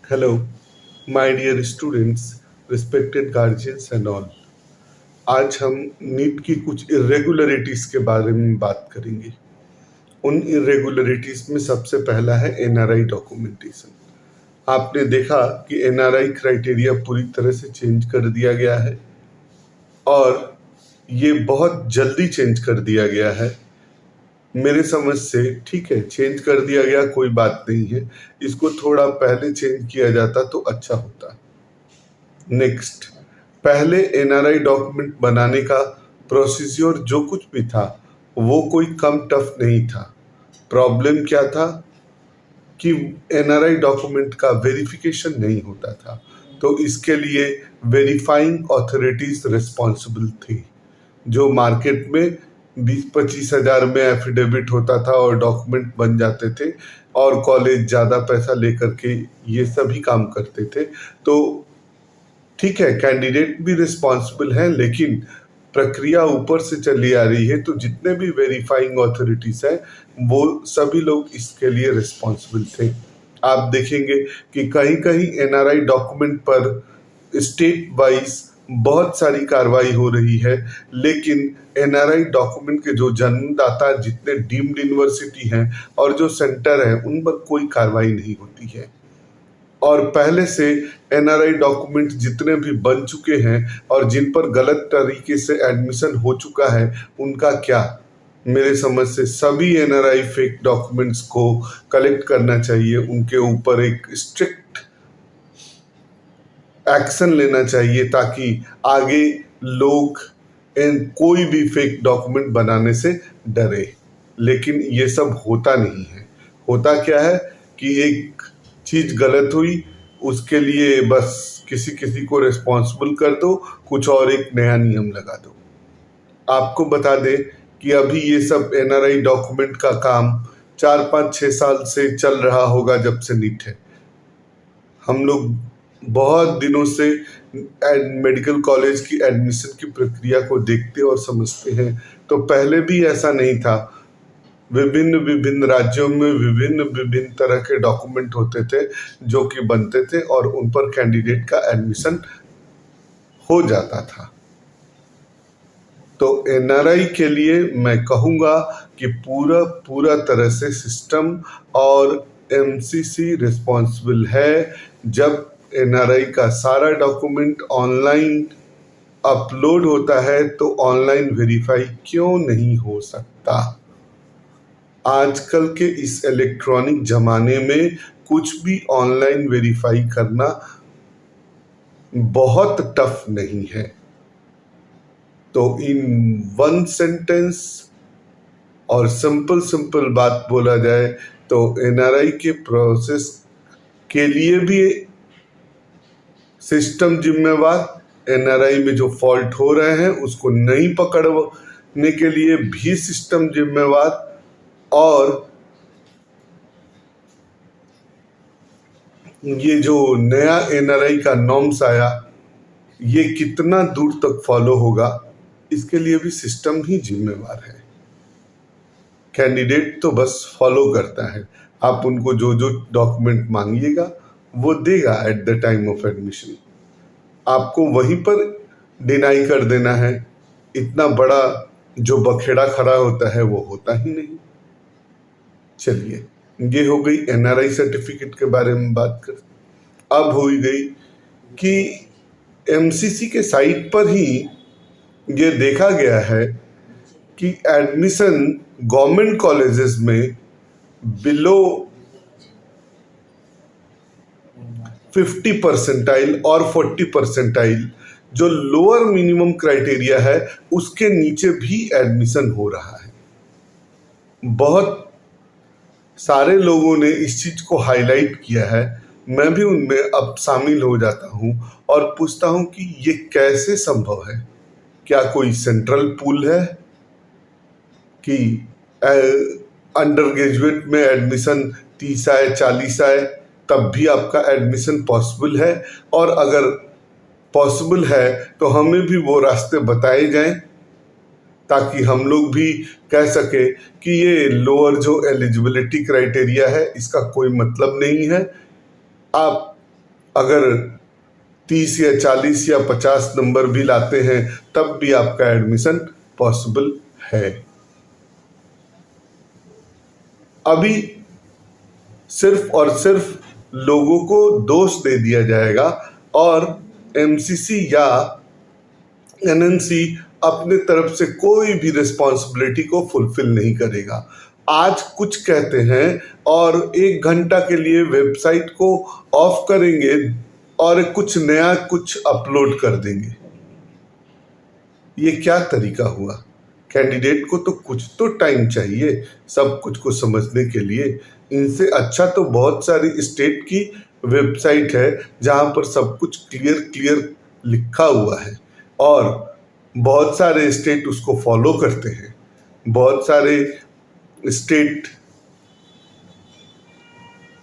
Hello, my dear students, respected guardians and all. आज हम NEET की कुछ इरेगुलरिटीज के बारे में बात करेंगे। उन इरेगुलरिटीज में सबसे पहला है एनआरआई डॉक्यूमेंटेशन। आपने देखा कि एनआरआई क्राइटेरिया पूरी तरह से चेंज कर दिया गया है और ये बहुत जल्दी चेंज कर दिया गया है। मेरे समझ से ठीक है, चेंज कर दिया गया, कोई बात नहीं है। इसको थोड़ा पहले चेंज किया जाता तो अच्छा होता। नेक्स्ट, पहले एनआरआई डॉक्यूमेंट बनाने का प्रोसीजर जो कुछ भी था वो कोई कम टफ नहीं था। प्रॉब्लम क्या था कि एनआरआई डॉक्यूमेंट का वेरिफिकेशन नहीं होता था, तो इसके लिए वेरीफाइंग अथॉरिटीज रिस्पॉन्सिबल थी। जो मार्केट में 20-25 हज़ार में एफिडेविट होता था और डॉक्यूमेंट बन जाते थे और कॉलेज ज़्यादा पैसा लेकर के ये सभी काम करते थे। तो ठीक है, कैंडिडेट भी रिस्पॉन्सिबल है, लेकिन प्रक्रिया ऊपर से चली आ रही है, तो जितने भी वेरीफाइंग अथॉरिटीज हैं वो सभी लोग इसके लिए रिस्पॉन्सिबल थे। आप देखेंगे कि कहीं कहीं एनआरआई डॉक्यूमेंट पर स्टेट वाइज बहुत सारी कार्रवाई हो रही है, लेकिन एनआरआई डॉक्यूमेंट के जो जन्मदाता जितने डीम्ड यूनिवर्सिटी हैं और जो सेंटर है उन पर कोई कार्रवाई नहीं होती है। और पहले से एनआरआई डॉक्यूमेंट जितने भी बन चुके हैं और जिन पर गलत तरीके से एडमिशन हो चुका है उनका क्या? मेरे समझ से सभी एनआरआई फेक डॉक्यूमेंट्स को कलेक्ट करना चाहिए, उनके ऊपर एक स्ट्रिक्ट एक्शन लेना चाहिए ताकि आगे लोग कोई भी फेक डॉक्यूमेंट बनाने से डरे। लेकिन ये सब होता नहीं है। होता क्या है कि एक चीज गलत हुई, उसके लिए बस किसी किसी को रिस्पॉन्सिबल कर दो, कुछ और एक नया नियम लगा दो। आपको बता दें कि अभी ये सब एनआरआई डॉक्यूमेंट का काम 4-5-6 साल से चल रहा होगा जब से नीट है। हम लोग बहुत दिनों से मेडिकल कॉलेज की एडमिशन की प्रक्रिया को देखते और समझते हैं, तो पहले भी ऐसा नहीं था। विभिन्न विभिन्न राज्यों में विभिन्न विभिन्न तरह के डॉक्यूमेंट होते थे जो कि बनते थे और उन पर कैंडिडेट का एडमिशन हो जाता था। तो एनआरआई के लिए मैं कहूँगा कि पूरा तरह से सिस्टम और एमसीसी रिस्पॉन्सिबल है। जब एनआरआई का सारा डॉक्यूमेंट ऑनलाइन अपलोड होता है तो ऑनलाइन वेरीफाई क्यों नहीं हो सकता? आजकल के इस इलेक्ट्रॉनिक ज़माने में कुछ भी ऑनलाइन वेरीफाई करना बहुत टफ नहीं है। तो इन वन सेंटेंस और सिंपल बात बोला जाए तो एनआरआई के प्रोसेस के लिए भी सिस्टम जिम्मेवार, एनआरआई में जो फॉल्ट हो रहे हैं उसको नहीं पकड़ने के लिए भी सिस्टम जिम्मेवार, और ये जो नया एनआरआई का नॉर्म्स आया ये कितना दूर तक फॉलो होगा इसके लिए भी सिस्टम ही जिम्मेवार है। कैंडिडेट तो बस फॉलो करता है। आप उनको जो जो डॉक्यूमेंट मांगिएगा वो देगा at the time of admission. आपको वहीं पर डिनाई कर देना है। इतना बड़ा जो बखेड़ा खड़ा होता है वो होता ही नहीं। चलिए, ये हो गई एनआरआई सर्टिफिकेट के बारे में बात कर। अब हो गई कि एमसीसी के साइट पर ही ये देखा गया है कि एडमिशन गवर्नमेंट कॉलेजेस में बिलो 50 परसेंटाइल और 40 परसेंटाइल जो लोअर मिनिमम क्राइटेरिया है उसके नीचे भी एडमिशन हो रहा है। बहुत सारे लोगों ने इस चीज को हाईलाइट किया है। मैं भी उनमें अब शामिल हो जाता हूं और पूछता हूं कि ये कैसे संभव है? क्या कोई सेंट्रल पूल है कि अंडर ग्रेजुएट में एडमिशन 30 आए 40 आए तब भी आपका एडमिशन पॉसिबल है? और अगर पॉसिबल है तो हमें भी वो रास्ते बताए जाएं ताकि हम लोग भी कह सके कि ये लोअर जो एलिजिबिलिटी क्राइटेरिया है इसका कोई मतलब नहीं है। आप अगर 30 या 40 या 50 नंबर भी लाते हैं तब भी आपका एडमिशन पॉसिबल है। अभी सिर्फ और सिर्फ लोगों को दोष दे दिया जाएगा और एमसीसी या एनएनसी अपने तरफ से कोई भी रिस्पॉन्सिबिलिटी को फुलफिल नहीं करेगा। आज कुछ कहते हैं और 1 घंटा के लिए वेबसाइट को ऑफ करेंगे और कुछ नया कुछ अपलोड कर देंगे। ये क्या तरीका हुआ? कैंडिडेट को तो कुछ तो टाइम चाहिए सब कुछ को समझने के लिए। इनसे अच्छा तो बहुत सारी स्टेट की वेबसाइट है जहां पर सब कुछ क्लियर लिखा हुआ है और बहुत सारे स्टेट उसको फॉलो करते हैं। बहुत सारे स्टेट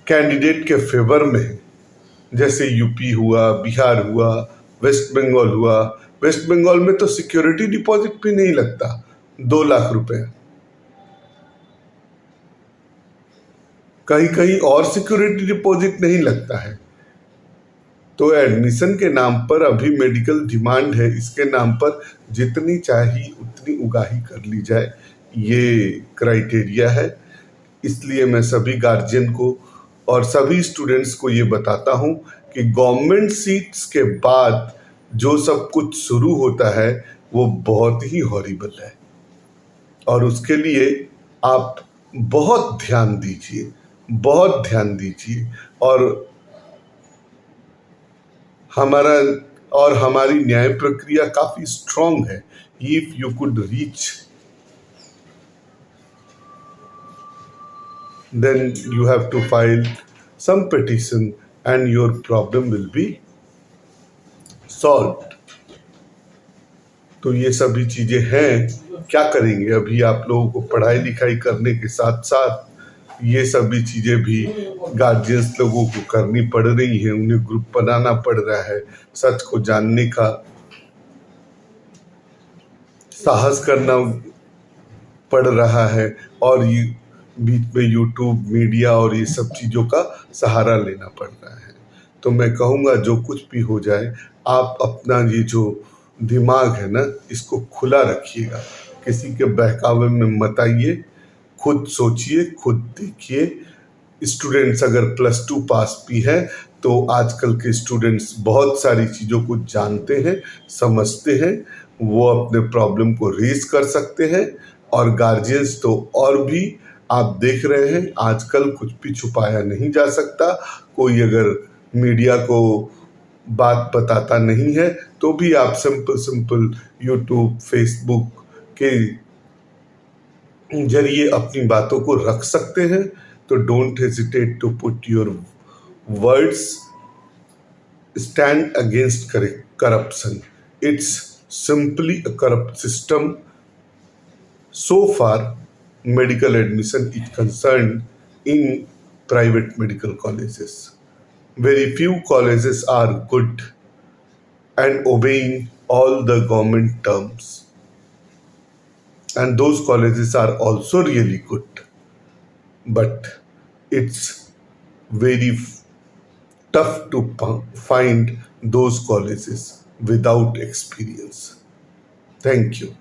कैंडिडेट के फेवर में है, जैसे यूपी हुआ, बिहार हुआ, वेस्ट बंगाल हुआ। वेस्ट बंगाल में तो सिक्योरिटी डिपॉजिट भी नहीं लगता, 2 लाख रुपए। कहीं कहीं और सिक्योरिटी डिपॉजिट नहीं लगता है। तो एडमिशन के नाम पर अभी मेडिकल डिमांड है, इसके नाम पर जितनी चाहिए उतनी उगाही कर ली जाए, ये क्राइटेरिया है। इसलिए मैं सभी गार्जियन को और सभी स्टूडेंट्स को ये बताता हूँ कि गवर्नमेंट सीट्स के बाद जो सब कुछ शुरू होता है वो बहुत ही हॉरिबल है और उसके लिए आप बहुत ध्यान दीजिए, बहुत ध्यान दीजिए। और हमारी न्याय प्रक्रिया काफी स्ट्रांग है। If you could reach, then you have to file some petition and your problem will be solved। तो ये सभी चीजें हैं। क्या करेंगे? अभी आप लोगों को पढ़ाई लिखाई करने के साथ साथ ये सभी चीजें भी गार्जियंस लोगों को करनी पड़ रही हैं। उन्हें ग्रुप बनाना पड़ रहा है, सच को जानने का साहस करना पड़ रहा है और ये बीच में यूट्यूब, मीडिया और ये सब चीज़ों का सहारा लेना पड़ रहा है। तो मैं कहूँगा जो कुछ भी हो जाए, आप अपना ये जो दिमाग है ना, इसको खुला रखिएगा। किसी के बहकावे में मत आइए, खुद सोचिए, खुद देखिए। स्टूडेंट्स अगर +2 पास भी हैं तो आजकल के स्टूडेंट्स बहुत सारी चीज़ों को जानते हैं, समझते हैं। वो अपने प्रॉब्लम को रेज कर सकते हैं और गार्जियंस तो और भी। आप देख रहे हैं आजकल कुछ भी छुपाया नहीं जा सकता। कोई अगर मीडिया को बात बताता नहीं है तो भी आप सिंपल यूट्यूब, फेसबुक के जरिए अपनी बातों को रख सकते हैं। तो don't hesitate to put your words, stand against corruption. It's simply a corrupt system. So far, medical admission is concerned in private medical colleges. Very few colleges are good and obeying all the government terms. And those colleges are also really good. But it's very tough to find those colleges without experience. Thank you.